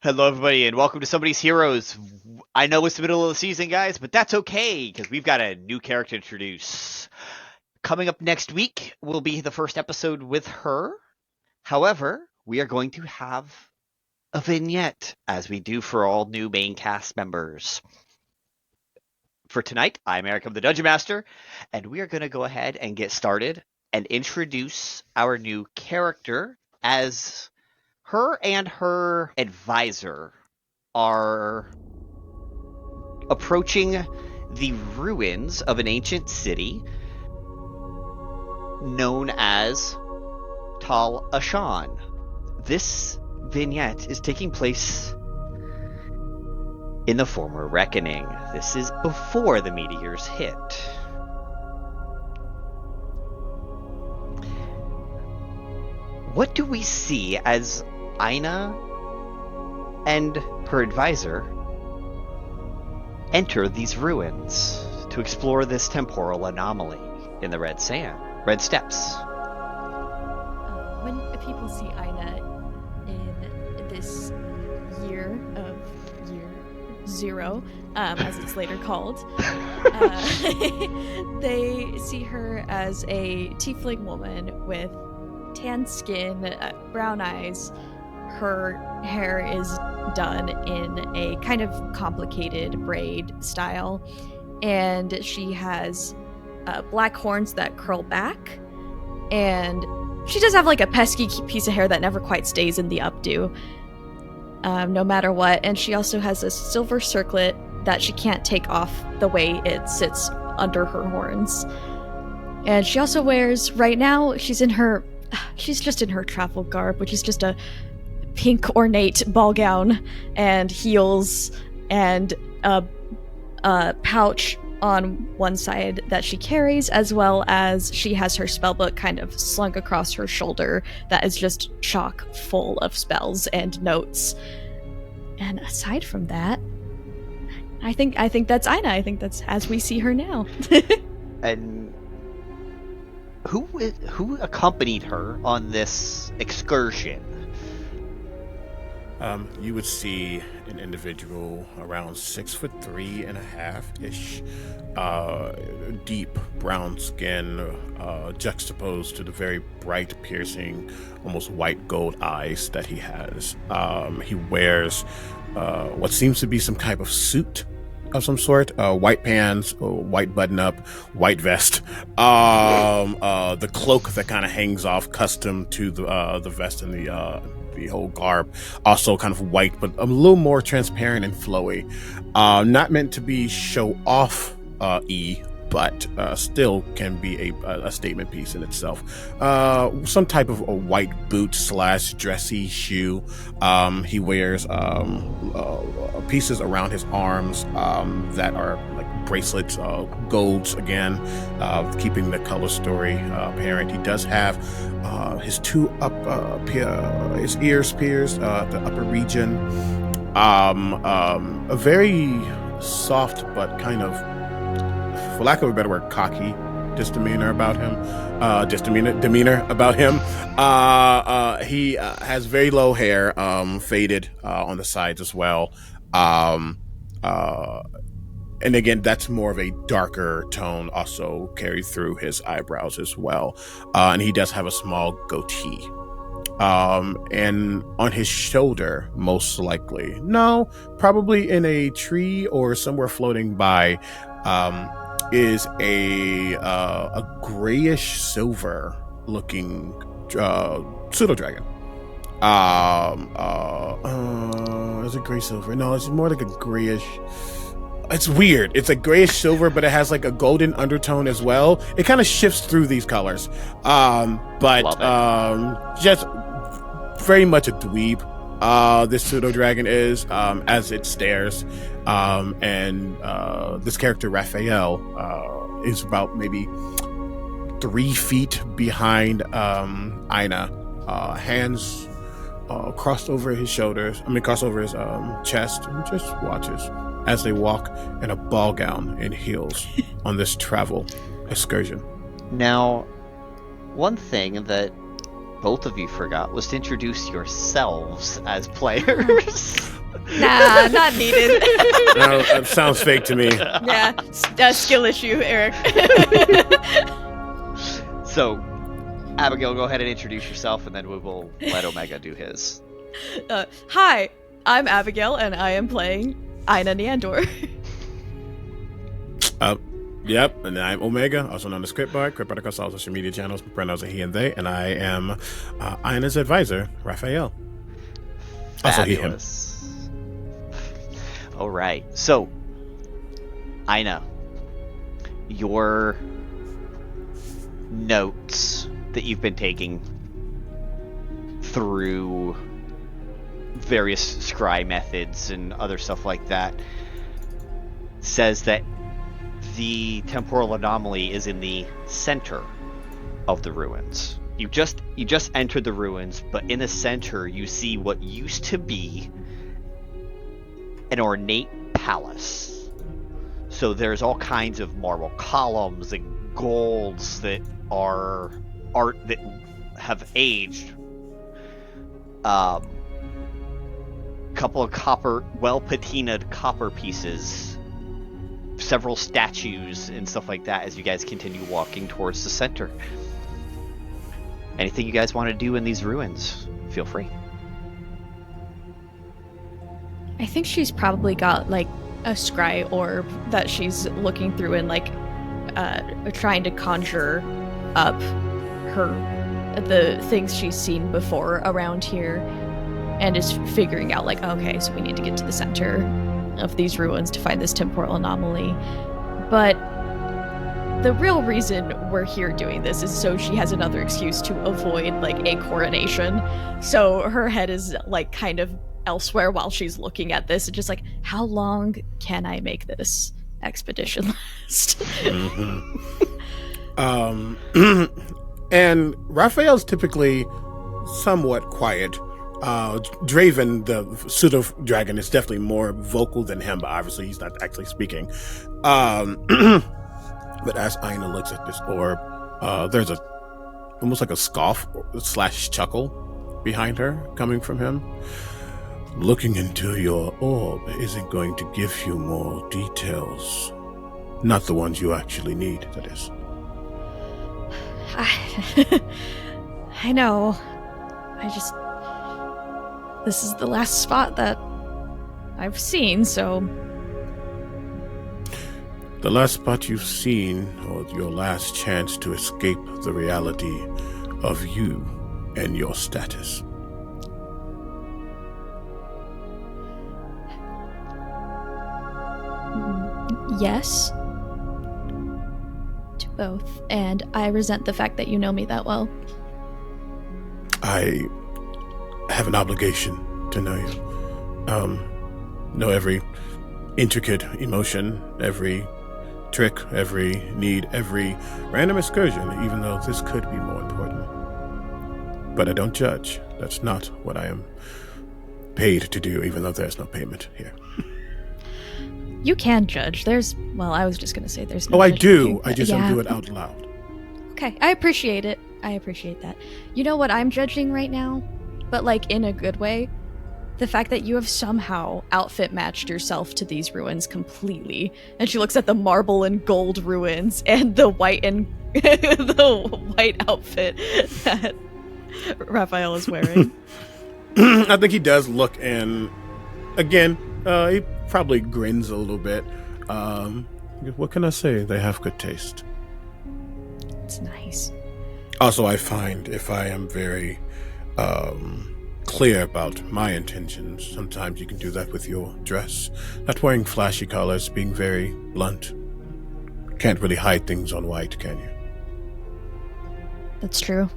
Hello, everybody, and welcome to Somebody's Heroes. I know it's the middle of the season, guys, but that's okay because we've got a new character to introduce. Coming up next week will be the first episode with her. However, we are going to have a vignette, as we do for all new main cast members. For tonight, I'm Eric, I'm the Dungeon Master, and we are going to go ahead and get started and introduce our new character as her and her advisor are approaching the ruins of an ancient city known as Tal'ashan. This vignette is taking place in the former reckoning. This is before the meteors hit. What do we see as Aina and her advisor enter these ruins to explore this temporal anomaly in the red steppes? When people see Aina in this year zero, as it's later called, they see her as a tiefling woman with tan skin, brown eyes. Her hair is done in a kind of complicated braid style, and she has black horns that curl back, and she does have like a pesky piece of hair that never quite stays in the updo, no matter what. And she also has a silver circlet that she can't take off the way it sits under her horns. And she also wears, right now, she's just in her travel garb, which is just a pink ornate ball gown and heels and a pouch on one side that she carries, as well as she has her spellbook kind of slung across her shoulder that is just chock full of spells and notes. And aside from that, I think that's Aina. I think that's as we see her now. And who accompanied her on this excursion? You would see an individual around 6'3.5" ish, deep brown skin, juxtaposed to the very bright, piercing, almost white gold eyes that he has. He wears what seems to be some type of suit of some sort, white pants, white button-up, white vest, the cloak that kind of hangs off, custom to the vest and the whole garb, also kind of white, but a little more transparent and flowy. Not meant to be show off but still can be a statement piece in itself. Some type of a white boot / dressy shoe. He wears pieces around his arms that are like bracelets, golds again, keeping the color story apparent. He does have his two his ears pierced, the upper region. A very soft but kind of, for lack of a better word, cocky demeanor about him. He has very low hair, faded on the sides as well. And again, that's more of a darker tone, also carried through his eyebrows as well. And he does have a small goatee. And on his shoulder, most likely, no, probably in a tree or somewhere floating by, is a grayish silver looking pseudo dragon. Is it gray silver? No, it's more like a grayish. It's weird. It's a grayish silver, but it has like a golden undertone as well. It kind of shifts through these colors. Just very much a dweeb. This pseudo dragon is, as it stares. And this character, Raphael, is about maybe 3 feet behind Aina, hands crossed over his crossed over his chest, and just watches as they walk in a ball gown and heels on this travel excursion. Now, one thing that both of you forgot was to introduce yourselves as players. Nah, not needed. No, that sounds fake to me. Yeah, skill issue, Eric. So, Abigail, go ahead and introduce yourself, and then we will let Omega do his. Hi, I'm Abigail, and I am playing Aina Neandor. Yep, and I'm Omega, also known as Cryptbard across all social media channels. My pronouns are he and they, and I am Aina's advisor, Raphael. Also he, him. All right, so, Aina, your notes that you've been taking through various scry methods and other stuff like that says that the temporal anomaly is in the center of the ruins. You just entered the ruins, but in the center you see what used to be an ornate palace. So there's all kinds of marble columns and golds that are art that have aged. Couple of well patinaed copper pieces, several statues and stuff like that as you guys continue walking towards the center. Anything you guys want to do in these ruins, feel free. I think she's probably got like a scry orb that she's looking through and like trying to conjure up the things she's seen before around here, and is figuring out like, okay, so we need to get to the center of these ruins to find this temporal anomaly. But the real reason we're here doing this is so she has another excuse to avoid like a coronation. So her head is like kind of elsewhere while she's looking at this, and just like, how long can I make this expedition last? And Raphael's typically somewhat quiet. Draven, the pseudo dragon, is definitely more vocal than him, but obviously he's not actually speaking. But as Aina looks at this orb, there's almost like a scoff / chuckle behind her coming from him. Looking into your orb isn't going to give you more details. Not the ones you actually need, that is. I know. This is the last spot that I've seen, so... The last spot you've seen, or your last chance to escape the reality of you and your status. Yes. To both. And I resent the fact that you know me that well. I have an obligation to know you. Know every intricate emotion, every trick, every need, every random excursion, even though this could be more important. But I don't judge. That's not what I am paid to do, even though there's no payment here. You can judge. I was just going to say there's no I do. here, I just yeah. don't do it out loud. Okay, I appreciate it. I appreciate that. You know what I'm judging right now? But like in a good way? The fact that you have somehow outfit matched yourself to these ruins completely. And she looks at the marble and gold ruins and the white and the white outfit that Raphael is wearing. I think he does look, and again, he probably grins a little bit. What can I say? They have good taste. It's nice. Also, I find if I am very clear about my intentions, sometimes you can do that with your dress. Not wearing flashy colors, being very blunt. Can't really hide things on white, can you? That's true.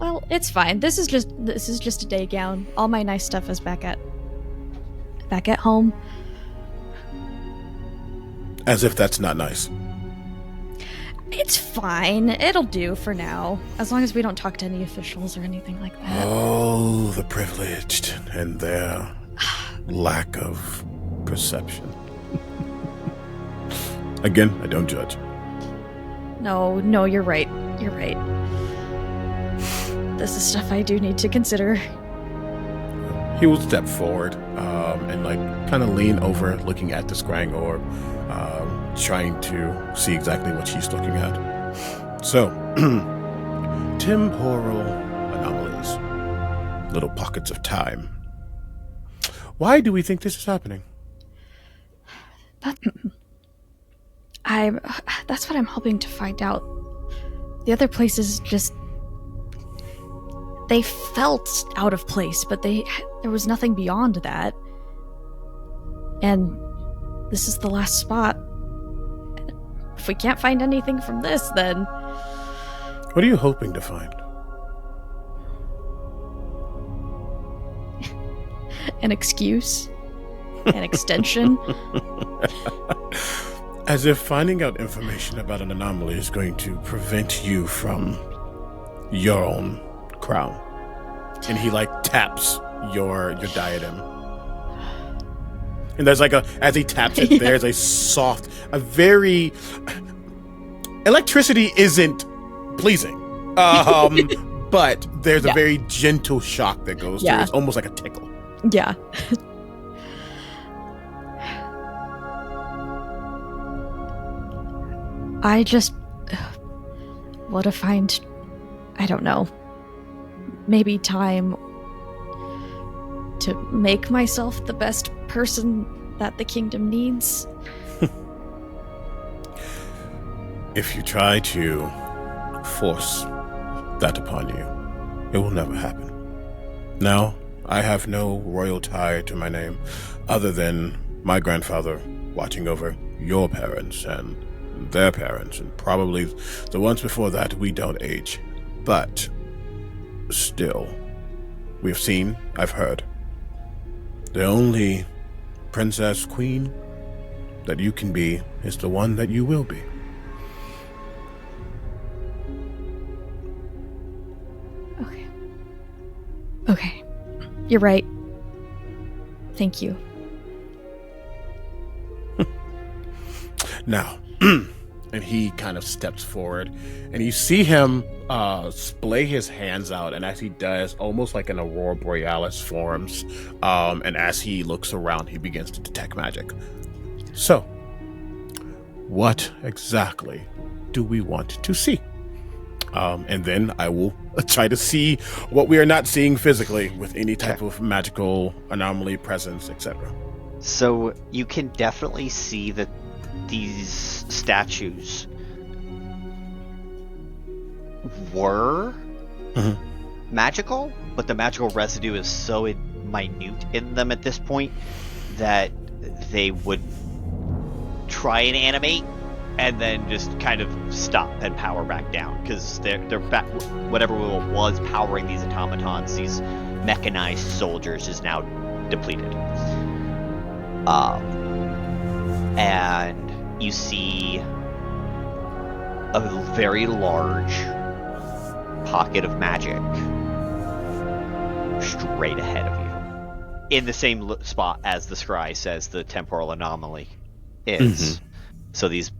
Well, it's fine. This is just a day gown. All my nice stuff is back at home. As if that's not nice. It's fine. It'll do for now. As long as we don't talk to any officials or anything like that. Oh, the privileged and their lack of perception. Again, I don't judge. No, you're right. You're right. this is stuff I do need to consider. He will step forward and like kind of lean over, looking at the scrying orb, trying to see exactly what she's looking at. So, temporal anomalies, little pockets of time. Why do we think this is happening? That's what I'm hoping to find out. The other places just... They felt out of place, but there was nothing beyond that. And this is the last spot. If we can't find anything from this, then... What are you hoping to find? An excuse? An extension? As if finding out information about an anomaly is going to prevent you from your own crown. And he like taps your diadem. And there's like as he taps it, there's a soft, a very... Electricity isn't pleasing. But there's a very gentle shock that goes through. It's almost like a tickle. Yeah. I just want to find, I don't know, maybe time to make myself the best person that the kingdom needs. If you try to force that upon you, it will never happen. Now, I have no royal tie to my name other than my grandfather watching over your parents and their parents, and probably the ones before that. We don't age. But still, we've seen, I've heard, the only princess queen that you can be is the one that you will be. Okay. You're right. Thank you. Now, and he kind of steps forward, and you see him splay his hands out, and as he does, almost like an aurora borealis forms, and as he looks around, he begins to detect magic. So, what exactly do we want to see? And then I will try to see what we are not seeing physically with any type of magical anomaly, presence, etc. So you can definitely see that these statues were magical, but the magical residue is so minute in them at this point that they would try and animate and then just kind of stop and power back down, because they're back. Whatever was powering these automatons, these mechanized soldiers, is now depleted. And you see a very large pocket of magic straight ahead of you, in the same spot as the scry says the temporal anomaly is. So these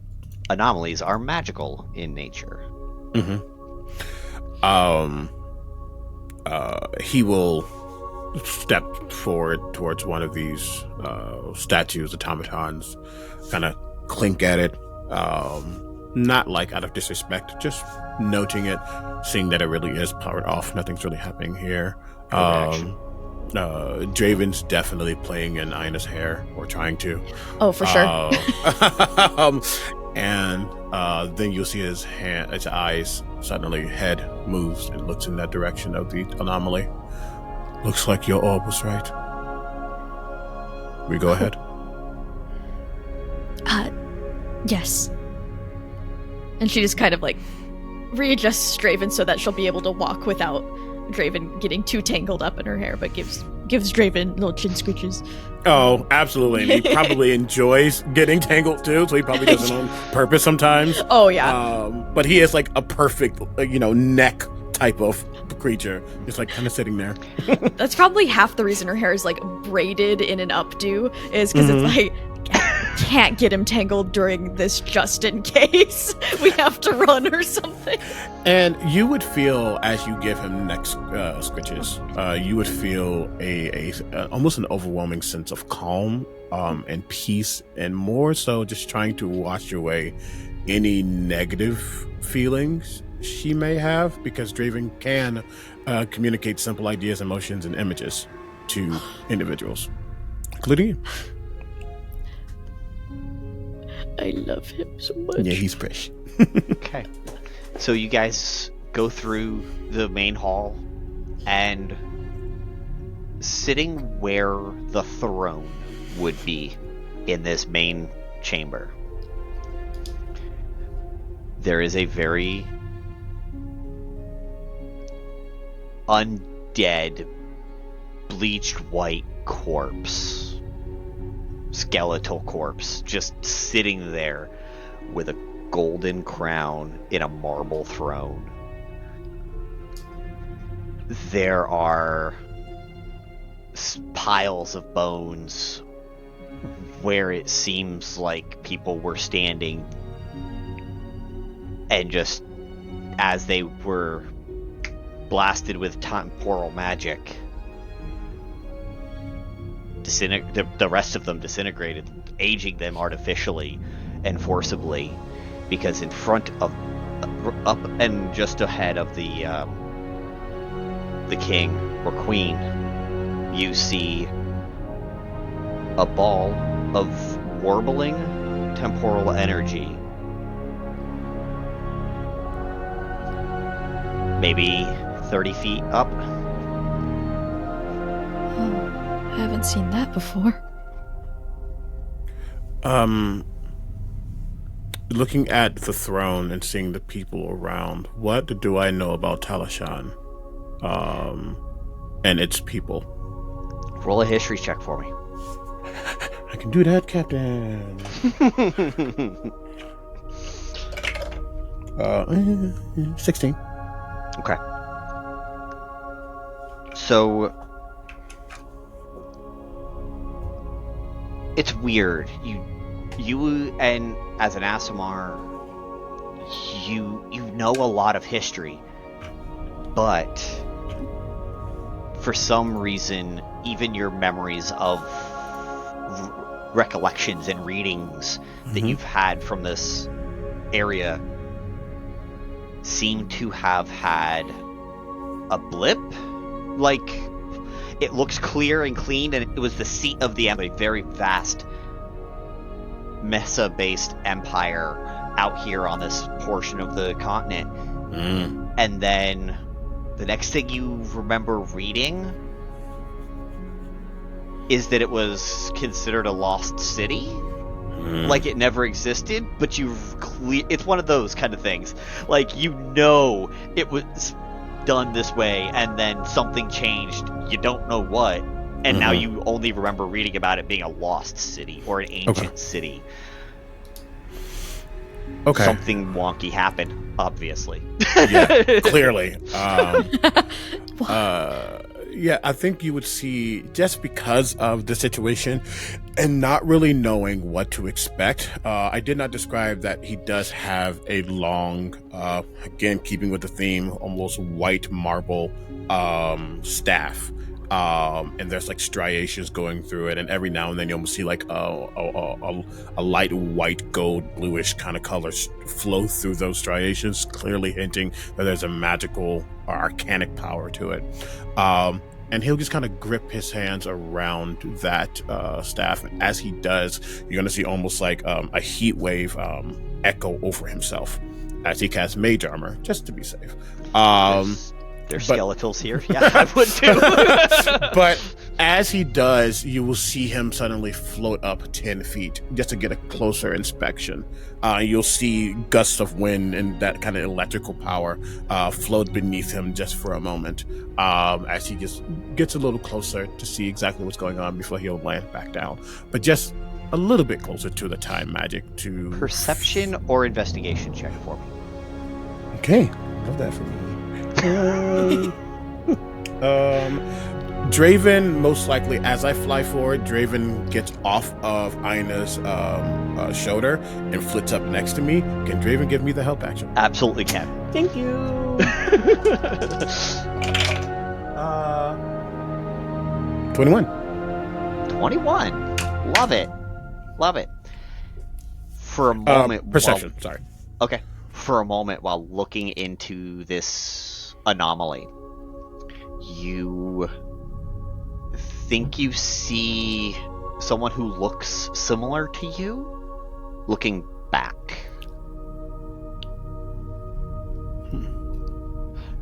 anomalies are magical in nature. He will step forward towards one of these statues, automatons, kind of clink at it, not like out of disrespect, just noting it, seeing that it really is powered off. Nothing's really happening here. Draven's definitely playing in Ina's hair, or trying to. Oh, for sure. And then you'll see his eyes suddenly, head moves and looks in that direction of the anomaly. Looks like your orb was right. We go ahead? Yes. And she just kind of like readjusts Draven so that she'll be able to walk without Draven getting too tangled up in her hair, but gives Draven little chin scritches. Oh, absolutely. And he probably enjoys getting tangled too, so he probably does it on purpose sometimes. Oh, yeah. But he is like a perfect, neck type of creature. Just like kind of sitting there. That's probably half the reason her hair is like braided in an updo, is because it's like can't get him tangled during this just in case we have to run or something. And you would feel, as you give him neck scritches, you would feel a almost an overwhelming sense of calm and peace, and more so just trying to wash away any negative feelings she may have, because Draven can communicate simple ideas, emotions, and images to individuals, including you. I love him so much. Yeah, he's fresh. Okay. So you guys go through the main hall, and sitting where the throne would be in this main chamber, there is a very undead, bleached white corpse, skeletal corpse, just sitting there with a golden crown in a marble throne. There are piles of bones where it seems like people were standing, and just as they were blasted with temporal magic, the rest of them disintegrated, aging them artificially and forcibly, because in front of, up and just ahead of the king or queen, you see a ball of warbling temporal energy, maybe 30 feet up. Oh, I haven't seen that before. Looking at the throne and seeing the people around, what do I know about Tal'ashan and its people? Roll a history check for me. I can do that, Captain. 16. Okay. So it's weird. You and as an Aasimar, you know a lot of history, but for some reason, even your memories of recollections and readings that you've had from this area seem to have had a blip. Like, it looks clear and clean, and it was the seat of a very vast Mesa-based empire out here on this portion of the continent. And then the next thing you remember reading is that it was considered a lost city, like it never existed, but it's one of those kind of things. Like, you know it was done this way, and then something changed, you don't know what, and now you only remember reading about it being a lost city or an ancient city. Okay. Something wonky happened, obviously. Yeah, clearly. Yeah, I think you would see, just because of the situation and not really knowing what to expect. I did not describe that he does have a long, again, keeping with the theme, almost white marble staff. And there's like striations going through it, and every now and then you almost see like a light white, gold, bluish kind of colors flow through those striations, clearly hinting that there's a magical or arcanic power to it. And he'll just kind of grip his hands around that staff. And as he does, you're going to see almost like a heat wave echo over himself as he casts mage armor, just to be safe. There's skeletals here. Yeah, I would too. But as he does, you will see him suddenly float up 10 feet just to get a closer inspection. You'll see gusts of wind and that kind of electrical power float beneath him just for a moment as he just gets a little closer to see exactly what's going on before he'll land back down. But just a little bit closer to the time magic to... Perception or investigation check for me. Okay, love that for me. Draven, most likely, as I fly forward, Draven gets off of Ina's shoulder and flits up next to me. Can Draven give me the help action? Absolutely can. Thank you. 21. 21. Love it. Love it. For a moment... Perception, sorry. Okay. For a moment, while looking into this anomaly, you think you see someone who looks similar to you looking back.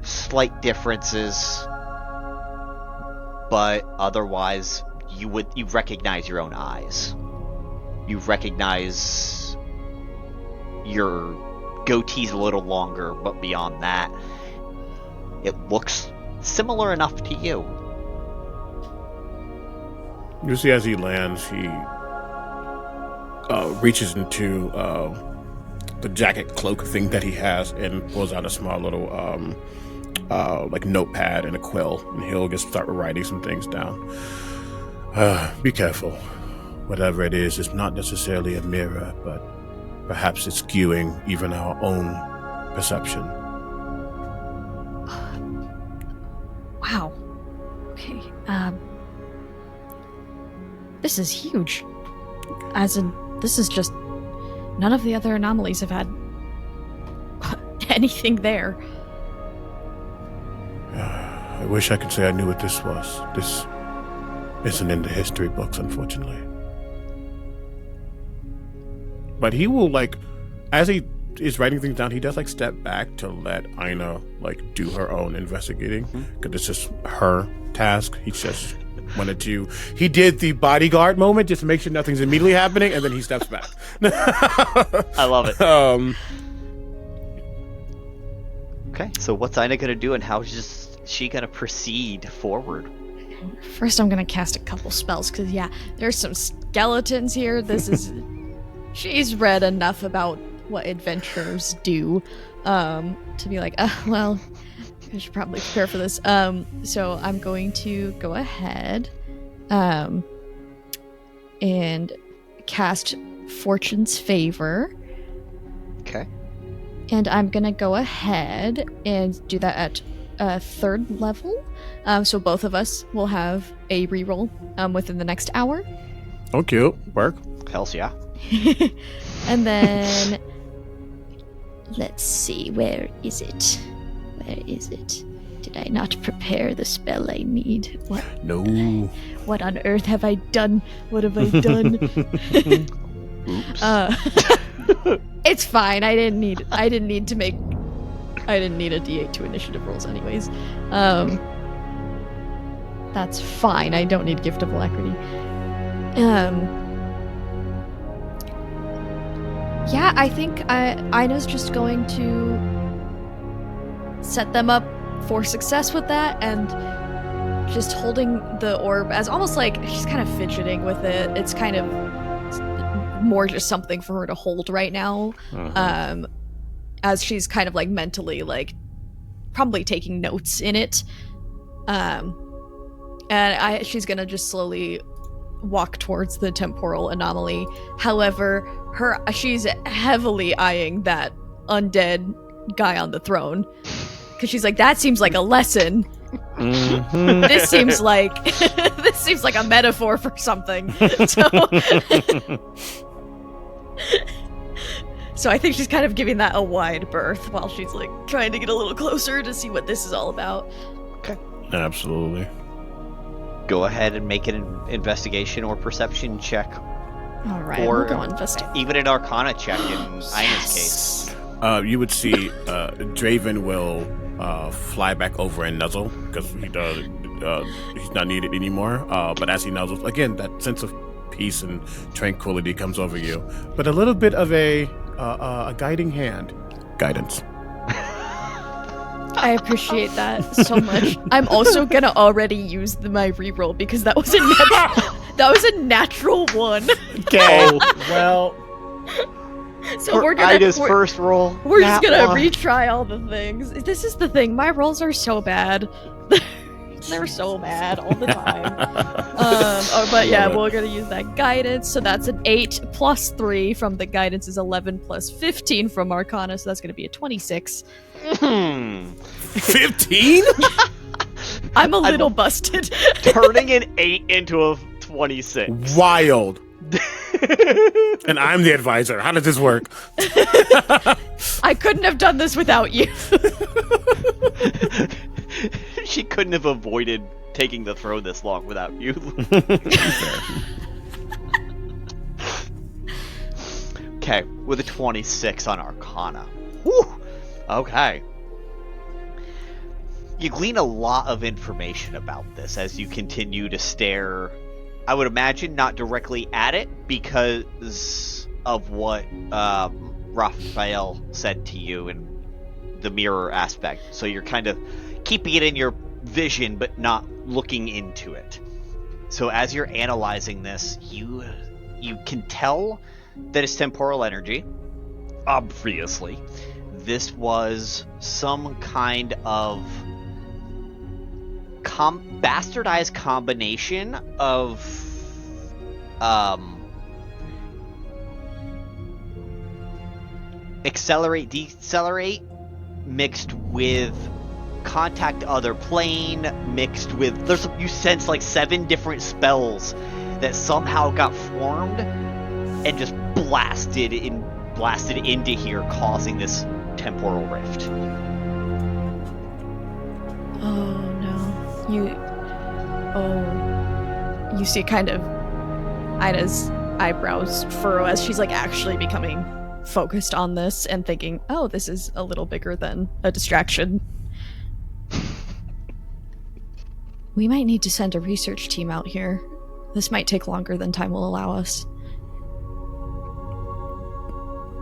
Slight differences, but otherwise you recognize your own eyes. You recognize your goatee's a little longer, but beyond that, it looks similar enough to you. You see, as he lands, he reaches into the jacket cloak thing that he has and pulls out a small little like notepad and a quill, and he'll just start writing some things down. Be careful. Whatever it is not necessarily a mirror, but perhaps it's skewing even our own perception. Wow. Okay. This is huge. As in, this is just... None of the other anomalies have had anything there. I wish I could say I knew what this was. This isn't in the history books, unfortunately. But he will, like, as he is writing things down, he does, like, step back to let Aina, like, do her own investigating. Because it's just her task. He just wanted to... He did the bodyguard moment just to make sure nothing's immediately happening, and then he steps back. I love it. Okay, so what's Aina gonna do, and how is she gonna proceed forward? First, I'm gonna cast a couple spells, because, yeah, there's some skeletons here. This is... She's read enough about what adventurers do to be like, well, I should probably prepare for this. So I'm going to go ahead and cast Fortune's Favor. Okay. And I'm going to go ahead and do that at 3rd level. So both of us will have a reroll within the next hour. Oh, cute. Work. Hells yeah. And then let's see, where is it? Where is it? Did I not prepare the spell I need? What? No. What on earth have I done? What have I done? Oops. It's fine. I didn't need a D8 to initiative rolls anyways. That's fine. I don't need Gift of Alacrity. Yeah, I think Ina's just going to set them up for success with that, and just holding the orb as almost like she's kind of fidgeting with it. It's kind of more just something for her to hold right now, as she's kind of like mentally like probably taking notes in it. And she's gonna just slowly walk towards the temporal anomaly. However, she's heavily eyeing that undead guy on the throne, because she's like, that seems like a lesson. Mm-hmm. This seems like a metaphor for something. So I think she's kind of giving that a wide berth while she's like trying to get a little closer to see what this is all about. Okay. Absolutely. Go ahead and make an investigation or perception check. All right, Or we'll go investigate. even an Arcana check in Ina's case. You would see Draven will fly back over and nuzzle, because he's not needed anymore. But as he nuzzles, again, that sense of peace and tranquility comes over you. But a little bit of a guiding hand. Guidance. I appreciate that so much. I'm also gonna already use my reroll because that was a natural one. Okay. Well, So we're gonna Ina's first roll. We're just nat gonna one. retry all the things. This is the thing. My rolls are so bad. They're so mad all the time. But yeah, we're gonna use that guidance. So that's an 8 plus 3 from the guidance is 11 plus 15 from Arcana. So that's gonna be a 26. 15? I'm a little busted. Turning an 8 into a 26. Wild. And I'm the advisor. How does this work? I couldn't have done this without you. She couldn't have avoided taking the throne this long without you. Okay, with a 26 on Arcana. Whew. Okay. You glean a lot of information about this as you continue to stare, I would imagine, not directly at it because of what Raphael said to you and the mirror aspect. So you're kind of keeping it in your vision but not looking into it. So as you're analyzing this, you can tell that it's temporal energy. Obviously, this was some kind of bastardized combination of accelerate, decelerate mixed with contact other plane mixed with you sense like 7 different spells that somehow got formed and just blasted into here, causing this temporal rift. Oh no. You see kind of Ina's eyebrows furrow as she's like actually becoming focused on this and thinking, oh, this is a little bigger than a distraction. We might need to send a research team out here. This might take longer than time will allow us.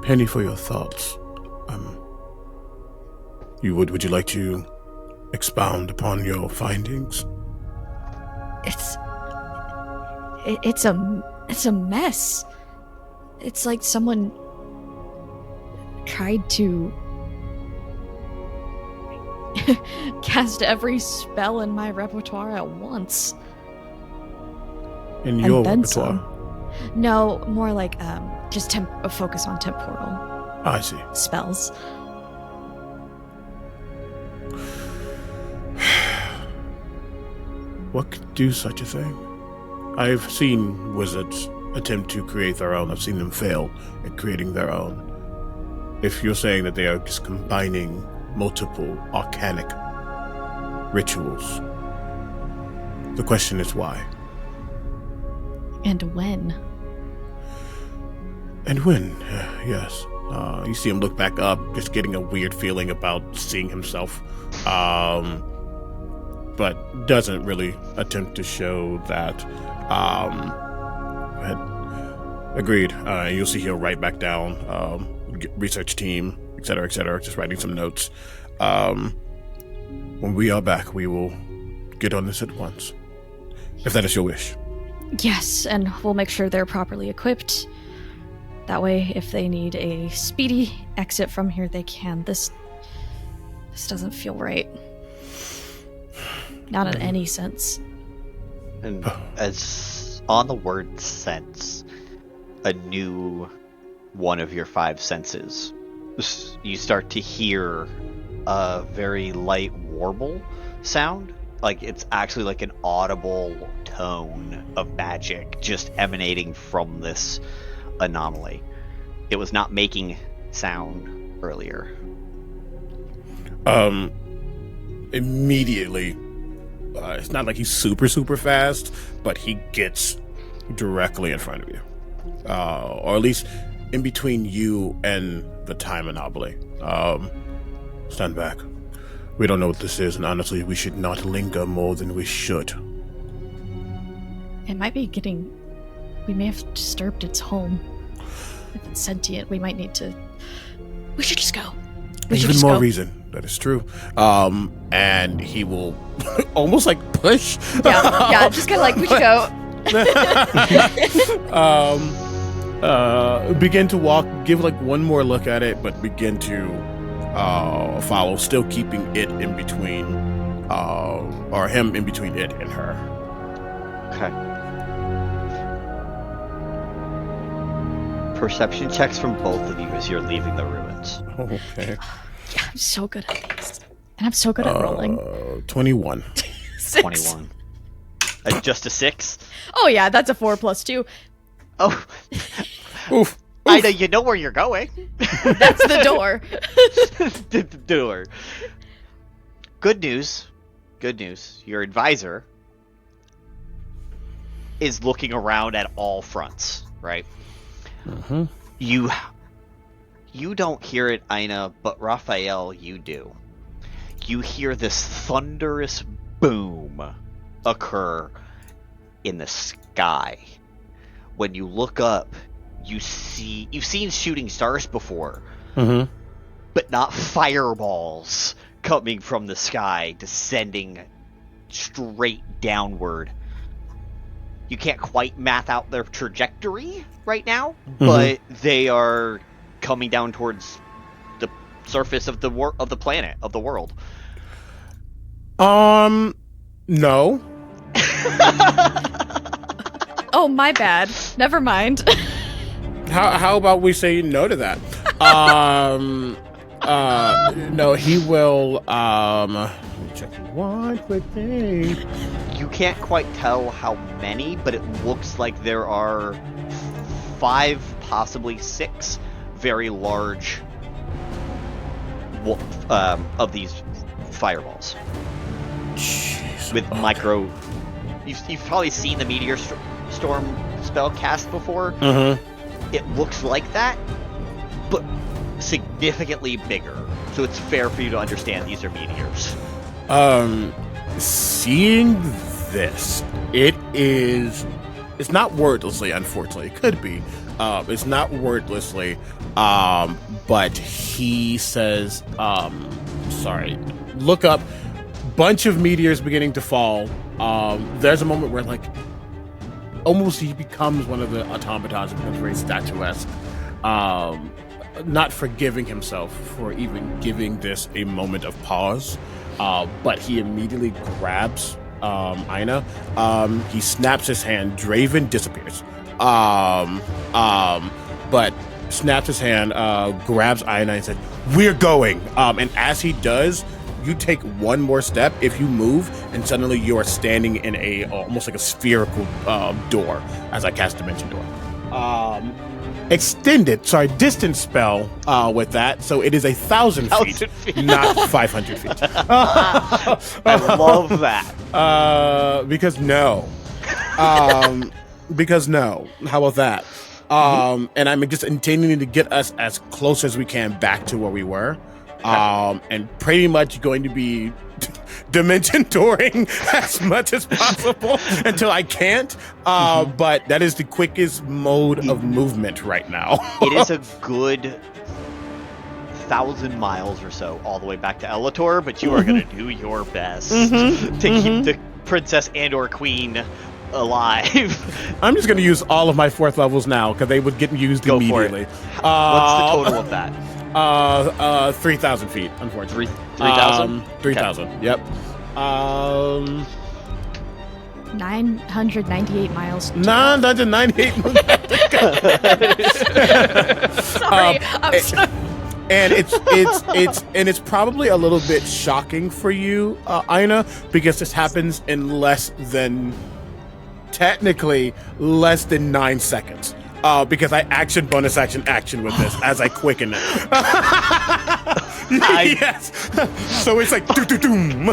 Penny for your thoughts. Would you like to expound upon your findings? It's a mess. It's like someone tried to cast every spell in my repertoire at once. In your and then repertoire? Some. No, more like just a focus on temporal. I see. Spells. What could do such a thing? I've seen wizards attempt to create their own. I've seen them fail at creating their own. If you're saying that they are just combining multiple arcanic rituals, the question is why? And when? And when, yes. You see him look back up, just getting a weird feeling about seeing himself. But doesn't really attempt to show that. Agreed. You'll see he'll write back down, research team, etc., just writing some notes. When we are back, we will get on this at once, if that is your wish. Yes, and we'll make sure they're properly equipped. That way, if they need a speedy exit from here, they can. This doesn't feel right. Not in any sense. And as on the word sense, a new one of your 5 senses, you start to hear a very light warble sound. Like it's actually like an audible tone of magic just emanating from this anomaly. It was not making sound earlier. Immediately, it's not like he's super fast, but he gets directly in front of you. Or at least in between you and the time anomaly. Stand back. We don't know what this is, and honestly, we should not linger more than we should. It might be we may have disturbed its home. If it's sentient, we might need to... We should just go. Even more reason. That is true. And he will almost like push. Yeah, just kind of like, we should go. Begin to walk, give like one more look at it, but begin to follow, still keeping it in between or him in between it and her. Okay. Perception checks from both of you as you're leaving the ruins. Okay. Yeah, I'm so good at these. And I'm so good at rolling. 21. 6. 21. Just a 6? Oh yeah, that's a 4 plus 2. Oh. Oof. Ida, you know where you're going. That's the door. The door. Good news. Good news. Your advisor is looking around at all fronts, right? Mm-hmm. You don't hear it, Aina, but Raphael, you do. You hear this thunderous boom occur in the sky. When you look up, you've seen shooting stars before, Mm-hmm. but not fireballs coming from the sky, descending straight downward. You can't quite math out their trajectory right now, but they are coming down towards the surface of the planet, of the world. No. Oh, my bad. Never mind. How about we say no to that? No, he will, let me check one quick thing. You can't quite tell how many, but it looks like there are 5, possibly 6 very large of these fireballs. Jeez. With micro... You've probably seen the Meteor Storm spell cast before. Mm-hmm. It looks like that, but significantly bigger. So it's fair for you to understand these are meteors. Seeing this, it's not wordlessly, unfortunately. It could be. It's not wordlessly, but he says, sorry, look up, bunch of meteors beginning to fall. There's a moment where, like, almost he becomes one of the automatons and becomes very statuesque. Not forgiving himself for even giving this a moment of pause, but he immediately grabs Aina. He snaps his hand. Draven disappears. But snaps his hand, grabs Aina and said, "We're going." And as he does, you take one more step. If you move, and suddenly you are standing in a almost like a spherical door as I cast Dimension Door. Distance spell with that, so it is 1,000 feet, not 500 feet. I love that. Because no. Because no. How about that? And I'm just intending to get us as close as we can back to where we were. And pretty much going to be dimension touring as much as possible until I can't. But that is the quickest mode of movement right now. It is a good 1,000 miles or so all the way back to Elitor, but you are going to do your best to keep the princess and/or queen alive. I'm just going to use all of my 4th levels now because they would get used Go immediately. For it. What's the total of that? 3,000 feet, unfortunately. 3,000? 3,000, Okay. Yep. 998 miles. 998. Sorry, I'm sorry. And it's probably a little bit shocking for you, Aina, because this happens in technically less than 9 seconds. Because I bonus action with this as I quicken it. Yes. So it's like doom.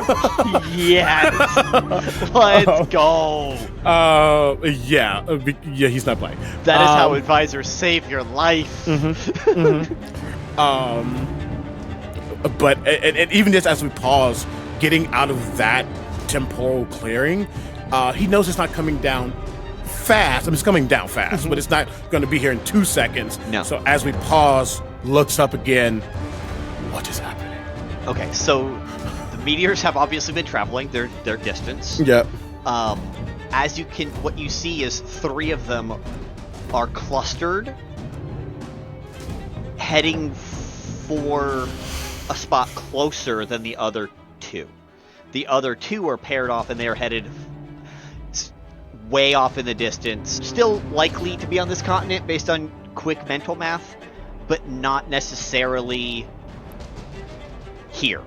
Yes. Let's go. Yeah, he's not playing. That is how advisors save your life. But and even just as we pause, getting out of that temporal clearing, he knows it's not coming down fast. I mean, it's coming down fast, but it's not going to be here in 2 seconds. No. So as we pause, looks up again. What is happening? Okay, so the meteors have obviously been traveling their distance. Yep. What you see is 3 of them are clustered, heading for a spot closer than the other 2. The other two are paired off, and they are headed way off in the distance. Still likely to be on this continent based on quick mental math, but not necessarily here.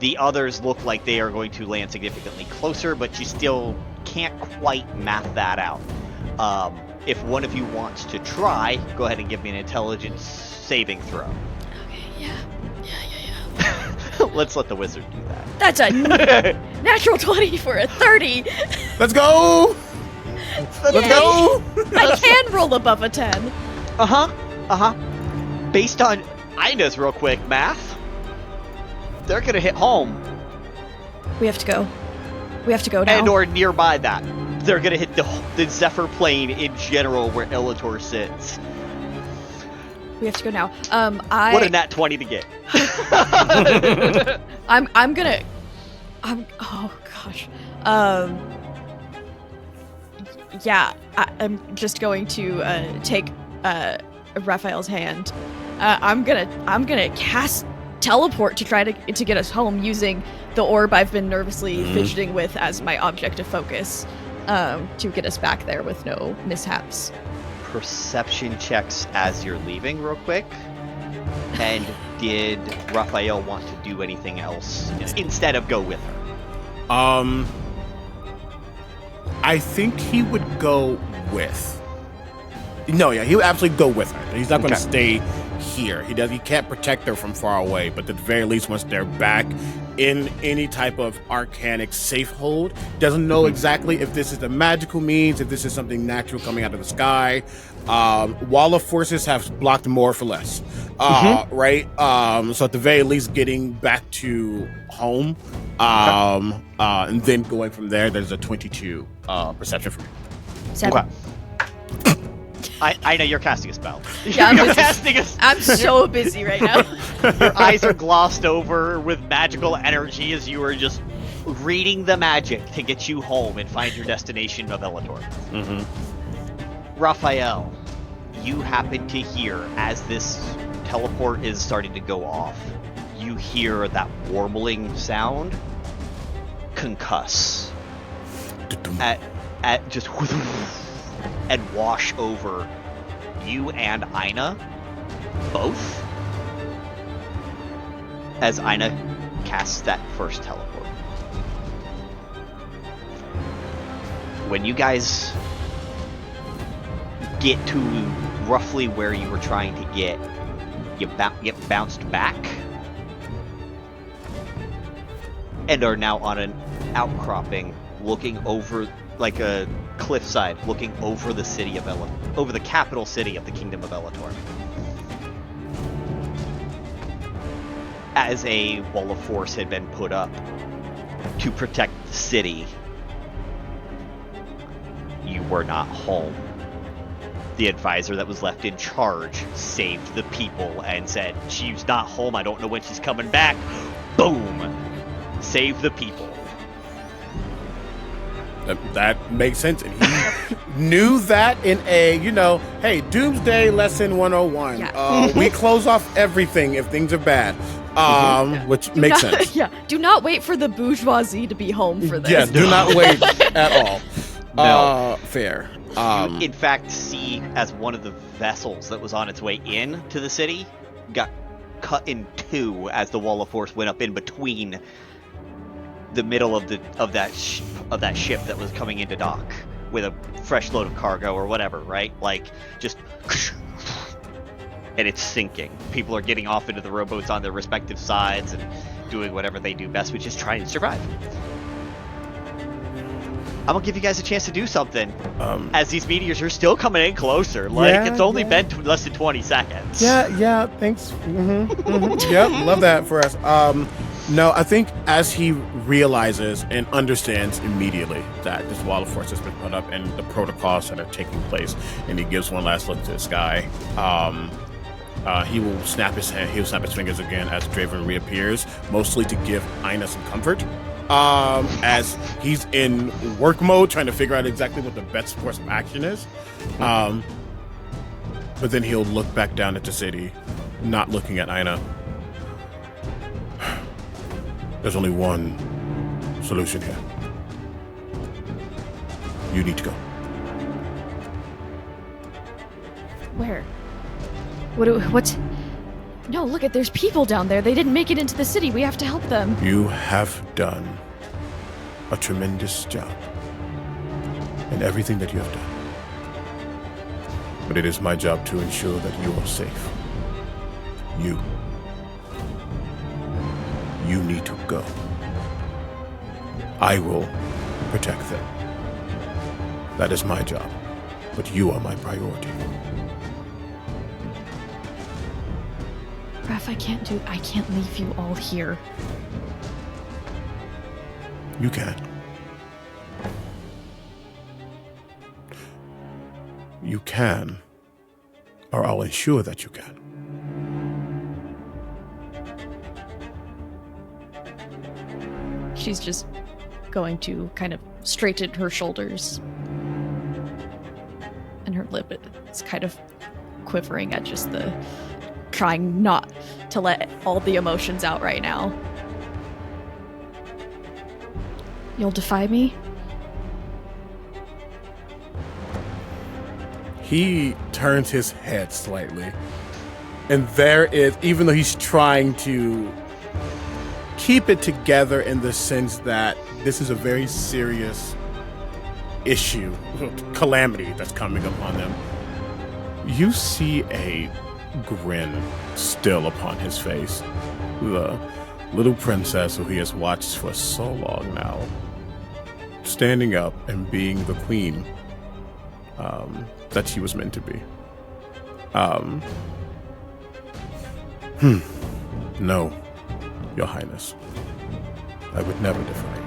The others look like they are going to land significantly closer, but you still can't quite math that out. If one of you wants to try, go ahead and give me an intelligence saving throw. Okay, yeah. Let's let the wizard do that. That's a natural 20 for a 30. Let's go! Let's go! I can roll above a 10. Based on Ina's real quick math, they're gonna hit home. We have to go. We have to go now. And or nearby that. They're gonna hit the Zephyr plane in general where Elitor sits. We have to go now. What a nat 20 to get. Oh gosh. Yeah, I'm just going to take Raphael's hand. I'm gonna cast teleport to try to get us home using the orb I've been nervously fidgeting with as my object of focus, to get us back there with no mishaps. Perception checks as you're leaving real quick. And did Raphael want to do anything else instead of go with her? I think he would go with. No, yeah, he would absolutely go with her. He's not going to stay here. He can't protect her from far away, but at the very least, once they're back in any type of arcanic safe hold, doesn't know exactly if this is a magical means, if this is something natural coming out of the sky. Wall of forces have blocked more for less, right? So at the very least, getting back to home, and then going from there. There's a 22 perception for me. 7. Okay. I know you're casting a spell. Yeah, I'm so busy right now. Your eyes are glossed over with magical energy as you are just reading the magic to get you home and find your destination of Elitor. Raphael, you happen to hear as this teleport is starting to go off, you hear that warbling sound concuss at just and wash over you and Aina both as Aina casts that first teleport. When you guys get to roughly where you were trying to get, you get bounced back and are now on an outcropping looking over like a cliffside looking over the city of over the capital city of the Kingdom of Elitor. As a wall of force had been put up to protect the city, you were not home. The advisor that was left in charge saved the people and said, "She's not home, I don't know when she's coming back." Boom! Save the people. That makes sense. And he knew that in a, hey, Doomsday Lesson 101. Yeah. We close off everything if things are bad. Which makes sense. Yeah. Do not wait for the bourgeoisie to be home for this. Yes, do not wait at all. No. Fair. You, in fact, see as one of the vessels that was on its way in to the city got cut in two as the wall of force went up in between the middle of that ship that was coming into dock with a fresh load of cargo or whatever, right? Like, just, and it's sinking. People are getting off into the rowboats on their respective sides and doing whatever they do best, which is try and survive. I'm gonna give you guys a chance to do something, as these meteors are still coming in closer. Like, it's only been less than 20 seconds. Yeah, thanks. Yep, love that for us. No, I think as he realizes and understands immediately that this wall of force has been put up and the protocols that are taking place, and he gives one last look to the sky, he will snap his hand. He'll snap his fingers again as Draven reappears, mostly to give Aina some comfort. As he's in work mode, trying to figure out exactly what the best course of action is. But then he'll look back down at the city, not looking at Aina. There's only one solution here. You need to go. Where? What's... No, look there's people down there. They didn't make it into the city. We have to help them. You have done a tremendous job in everything that you have done. But it is my job to ensure that you are safe. You need to go. I will protect them. That is my job. But you are my priority. Raph, I can't leave you all here. You can. You can, or I'll ensure that you can. She's just going to kind of straighten her shoulders. And her lip is kind of quivering at just the... trying not to let all the emotions out right now. You'll defy me? He turns his head slightly. And there is, even though he's trying to keep it together in the sense that this is a very serious issue, calamity that's coming upon them, you see a grin still upon his face. The little princess who he has watched for so long now, standing up and being the queen that she was meant to be. No, Your Highness. I would never defy you.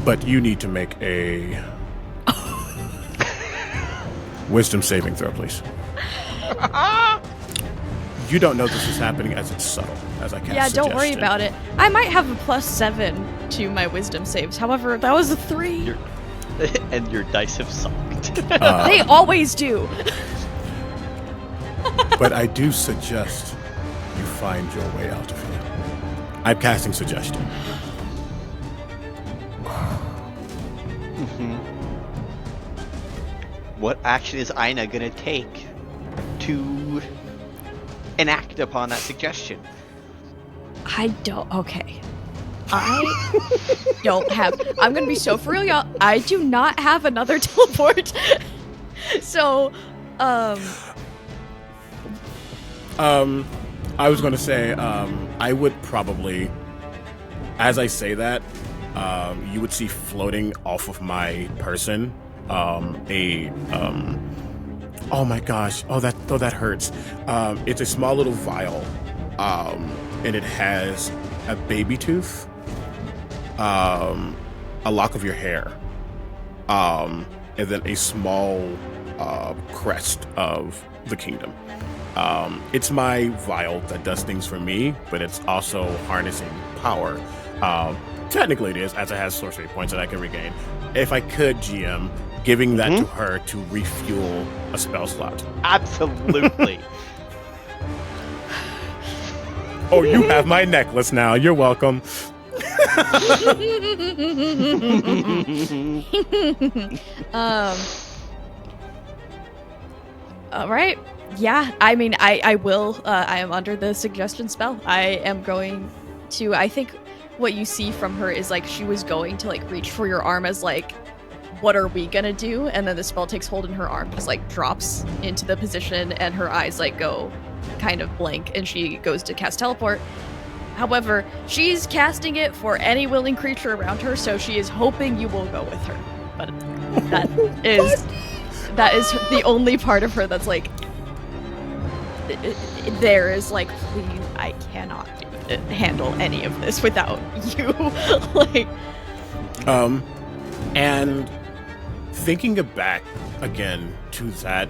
But you need to make a wisdom saving throw, please. You don't know this is happening as it's subtle, as I cast Yeah, don't worry suggestion. about it. I might have a +7 to my wisdom saves. However, that was a 3. And your dice have sucked. They always do. But I do suggest you find your way out of here. I'm casting suggestion. What action is Aina gonna take to enact upon that suggestion? I don't. Okay. I don't have. I'm gonna be so for real, y'all. I do not have another teleport. So, I was going to say, I would probably, as I say that, you would see floating off of my person, oh my gosh, that hurts. It's a small little vial, and it has a baby tooth, a lock of your hair, and then a small crest of the kingdom. It's my vial that does things for me, but it's also harnessing power. Technically it is, as it has sorcery points that I can regain. If I could, GM, giving that to her to refuel a spell slot. Absolutely. Oh, you have my necklace now. You're welcome. All right. Yeah, I mean, I will. I am under the suggestion spell. I am going to. I think what you see from her is like she was going to like reach for your arm as like, what are we gonna do? And then the spell takes hold and her arm just like drops into the position and her eyes like go kind of blank and she goes to cast teleport. However, she's casting it for any willing creature around her, so she is hoping you will go with her. But that is the only part of her that's like. There is like, please, I cannot handle any of this without you. Like, and thinking back again to that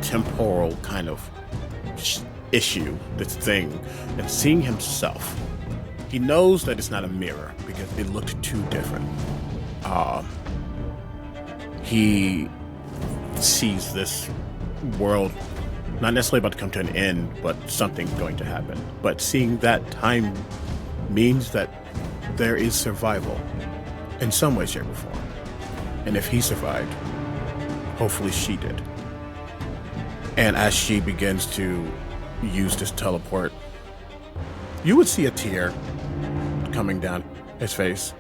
temporal kind of issue, this thing, and seeing himself, he knows that it's not a mirror because it looked too different. He sees this world not necessarily about to come to an end, but something going to happen. But seeing that time means that there is survival in some way, shape, or form. And if he survived, hopefully she did. And as she begins to use this teleport, you would see a tear coming down his face.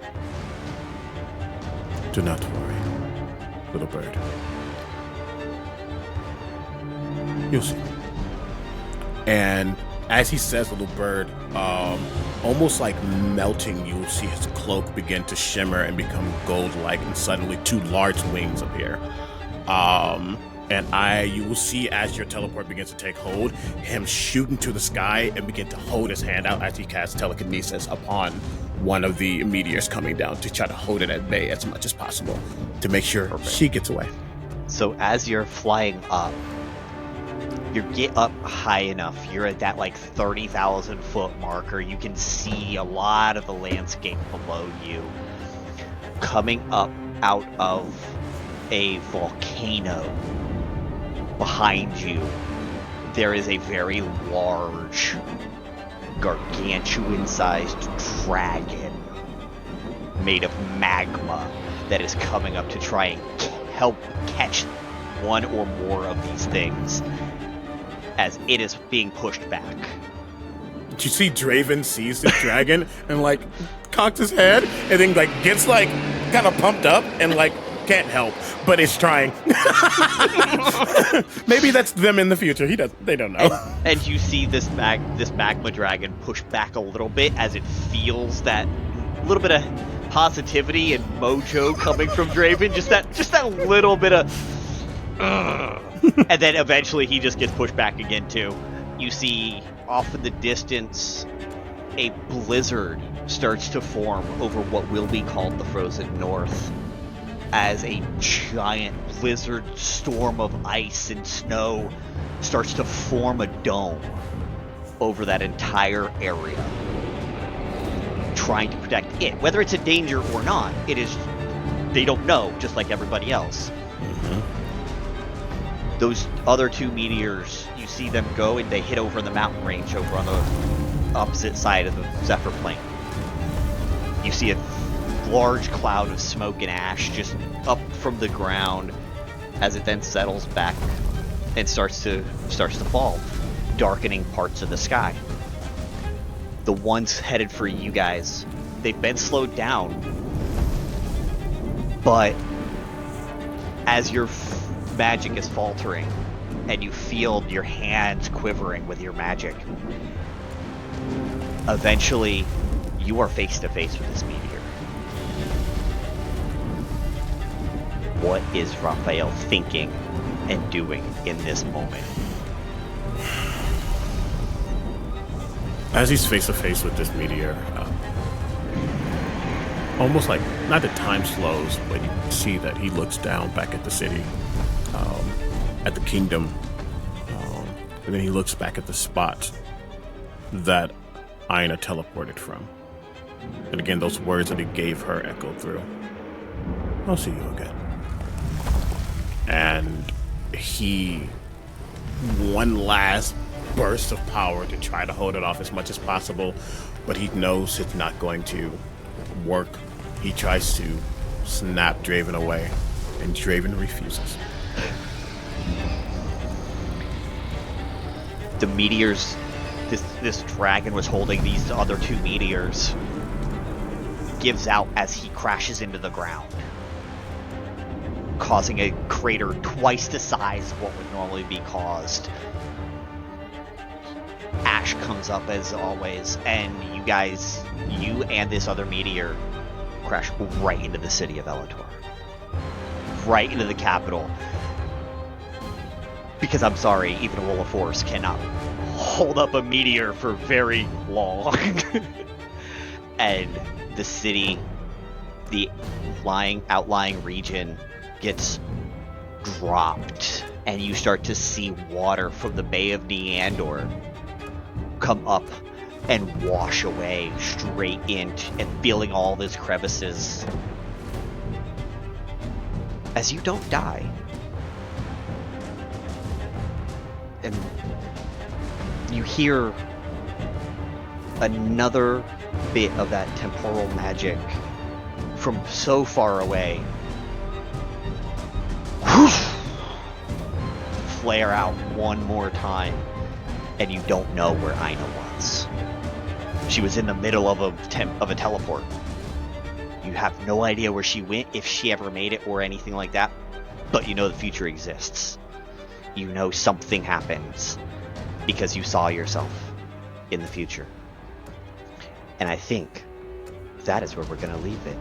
Do not worry, little bird. You'll see. And as he says little bird, almost like melting, you'll see his cloak begin to shimmer and become gold-like, and suddenly 2 large wings appear. And you will see, as your teleport begins to take hold, him shoot into the sky and begin to hold his hand out as he casts telekinesis upon one of the meteors coming down to try to hold it at bay as much as possible to make sure she gets away. So as you're flying up, you get up high enough, you're at that like 30,000 foot marker, you can see a lot of the landscape below you. Coming up out of a volcano behind you, there is a very large, gargantuan-sized dragon made of magma that is coming up to try and help catch one or more of these things as it is being pushed back. You see Draven sees the dragon and like cocks his head and then like gets like kind of pumped up and like can't help but is trying. Maybe that's them in the future. They don't know. And you see this magma dragon push back a little bit as it feels that little bit of positivity and mojo coming from Draven. Just that little bit of and then eventually he just gets pushed back again too. You see off in the distance a blizzard starts to form over what will be called the Frozen North, as a giant blizzard storm of ice and snow starts to form a dome over that entire area, trying to protect it. Whether it's a danger or not, they don't know, just like everybody else. Mm-hmm. Those other 2 meteors, you see them go and they hit over the mountain range over on the opposite side of the Zephyr Plain. You see a large cloud of smoke and ash just up from the ground as it then settles back and starts to fall, darkening parts of the sky. The ones headed for you guys, they've been slowed down, but as your magic is faltering and you feel your hands quivering with your magic, eventually you are face to face with this meteor. What is Raphael thinking and doing in this moment? As he's face to face with this meteor, almost like, not that time slows, but you can see that he looks down back at the city, at the kingdom, and then he looks back at the spot that Aina teleported from. And again, those words that he gave her echo through. I'll see you again. And one last burst of power to try to hold it off as much as possible, but he knows it's not going to work. He tries to snap Draven away, and Draven refuses. The meteors, this dragon was holding these other 2 meteors, gives out as he crashes into the ground, causing a crater twice the size of what would normally be caused. Ash comes up as always, and you and this other meteor crash right into the city of Elitor. Right into the capital. Because I'm sorry, even a Roll of Force cannot hold up a meteor for very long. And the city, the outlying region gets dropped, and you start to see water from the Bay of Neandor come up and wash away straight in and filling all these crevices. As you don't die. And you hear another bit of that temporal magic from so far away flare out one more time, and you don't know where Aina was. She was in the middle of a teleport. You have no idea where she went, if she ever made it, or anything like that. But you know the future exists. You know something happens because you saw yourself in the future. And I think that is where we're going to leave it.